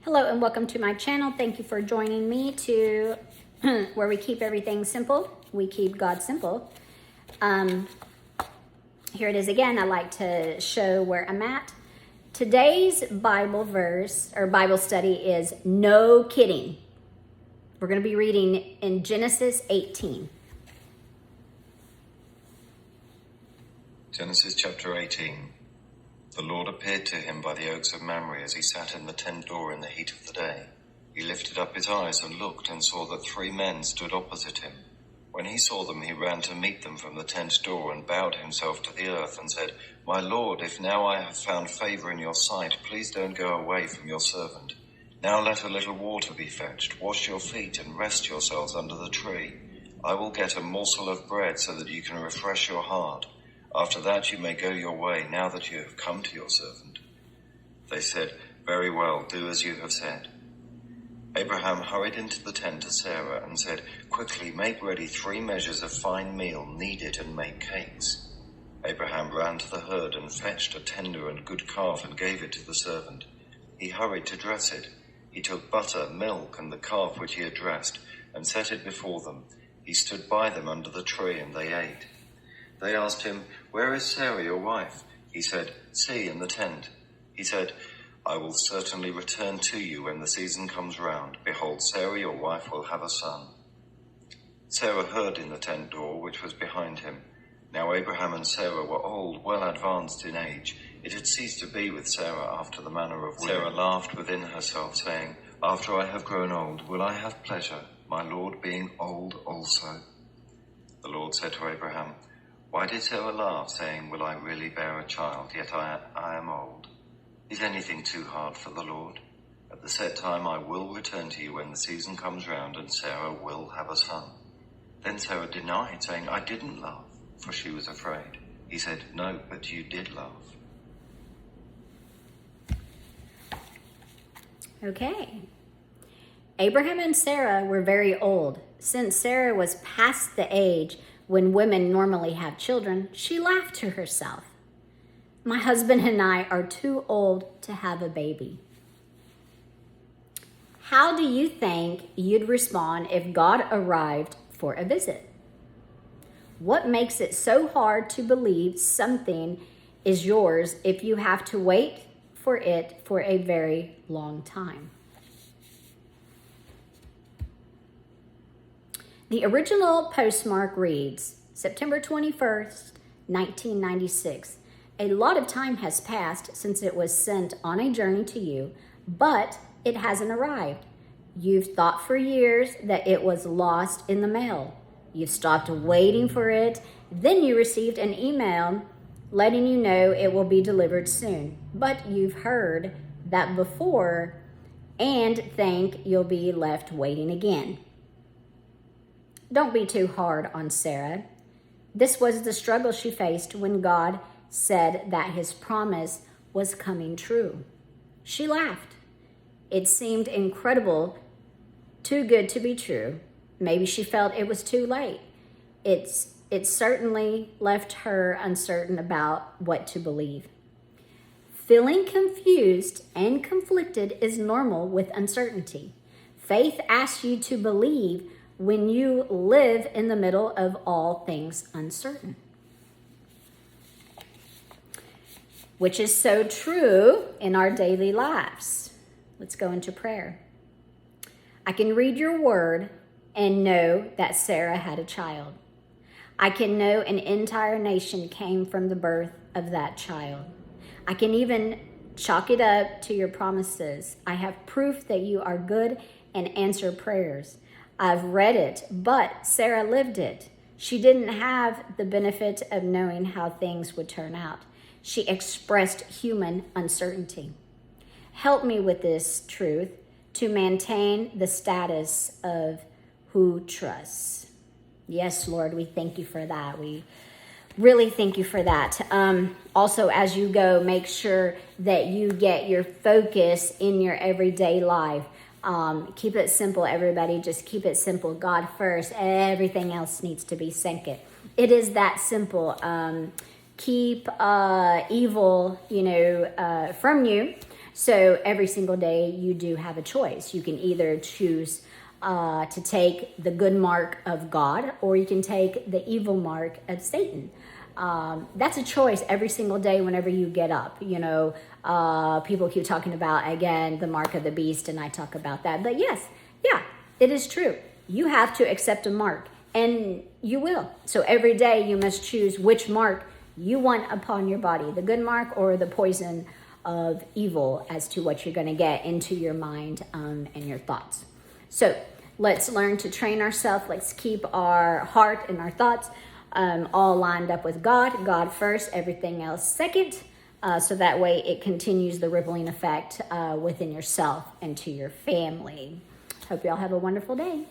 Hello and welcome to my channel. Thank you for joining me to where we keep everything simple. We keep God simple. Here it is again. I like to show where I'm at. Today's Bible verse or Bible study is no kidding. We're going to be reading in Genesis 18. Genesis chapter 18. The Lord appeared to him by the oaks of Mamre as he sat in the tent door in the heat of the day. He lifted up his eyes and looked and saw that 3 men stood opposite him. When he saw them, he ran to meet them from the tent door and bowed himself to the earth and said, "My Lord, if now I have found favor in your sight, please don't go away from your servant. Now let a little water be fetched. Wash your feet and rest yourselves under the tree. I will get a morsel of bread so that you can refresh your heart. After that you may go your way, now that you have come to your servant." They said, "Very well, do as you have said." Abraham hurried into the tent to Sarah and said, "Quickly make ready 3 measures of fine meal, knead it and make cakes." Abraham ran to the herd and fetched a tender and good calf and gave it to the servant. He hurried to dress it. He took butter, milk, and the calf which he had dressed, and set it before them. He stood by them under the tree, and they ate. They asked him, "Where is Sarah, your wife?" He said, "See, in the tent." He said, "I will certainly return to you when the season comes round. Behold, Sarah, your wife, will have a son." Sarah heard in the tent door, which was behind him. Now Abraham and Sarah were old, well advanced in age. It had ceased to be with Sarah after the manner of women. Sarah laughed within herself, saying, "After I have grown old, will I have pleasure, my Lord being old also?" The Lord said to Abraham, "Why did Sarah laugh, saying, 'Will I really bear a child, yet I am old?' Is anything too hard for the Lord? At the set time I will return to you when the season comes round, and Sarah will have a son." Then Sarah denied, saying, "I didn't laugh," for she was afraid. He said, "No, but you did laugh." Okay. Abraham and Sarah were very old. Since Sarah was past the age when women normally have children, she laughed to herself. "My husband and I are too old to have a baby." How do you think you'd respond if God arrived for a visit? What makes it so hard to believe something is yours if you have to wait for it for a very long time? The original postmark reads, September 21st, 1996. A lot of time has passed since it was sent on a journey to you, but it hasn't arrived. You've thought for years that it was lost in the mail. You've stopped waiting for it. Then you received an email letting you know it will be delivered soon. But you've heard that before and think you'll be left waiting again. Don't be too hard on Sarah. This was the struggle she faced when God said that his promise was coming true. She laughed. It seemed incredible, too good to be true. Maybe she felt it was too late. It certainly left her uncertain about what to believe. Feeling confused and conflicted is normal with uncertainty. Faith asks you to believe when you live in the middle of all things uncertain. Which is so true in our daily lives. Let's go into prayer. I can read your word and know that Sarah had a child. I can know an entire nation came from the birth of that child. I can even chalk it up to your promises. I have proof that you are good and answer prayers. I've read it, but Sarah lived it. She didn't have the benefit of knowing how things would turn out. She expressed human uncertainty. Help me with this truth to maintain the status of who trusts. Yes, Lord, we thank you for that. We really thank you for that. Also, as you go, make sure that you get your focus in your everyday life. Keep it simple, everybody. Just keep it simple. God first. Everything else needs to be second. It is that simple. Keep evil, from you. So every single day you do have a choice. You can either choose to take the good mark of God, or you can take the evil mark of Satan. That's a choice every single day whenever you get up. People keep talking about, again, the mark of the beast, and I talk about that. But yes, yeah, it is true. You have to accept a mark, and you will. So every day you must choose which mark you want upon your body, the good mark or the poison of evil, as to what you're going to get into your mind and your thoughts. So let's learn to train ourselves. Let's keep our heart and our thoughts all lined up with God. God first, everything else second. So that way it continues the rippling effect within yourself and to your family. Hope y'all have a wonderful day.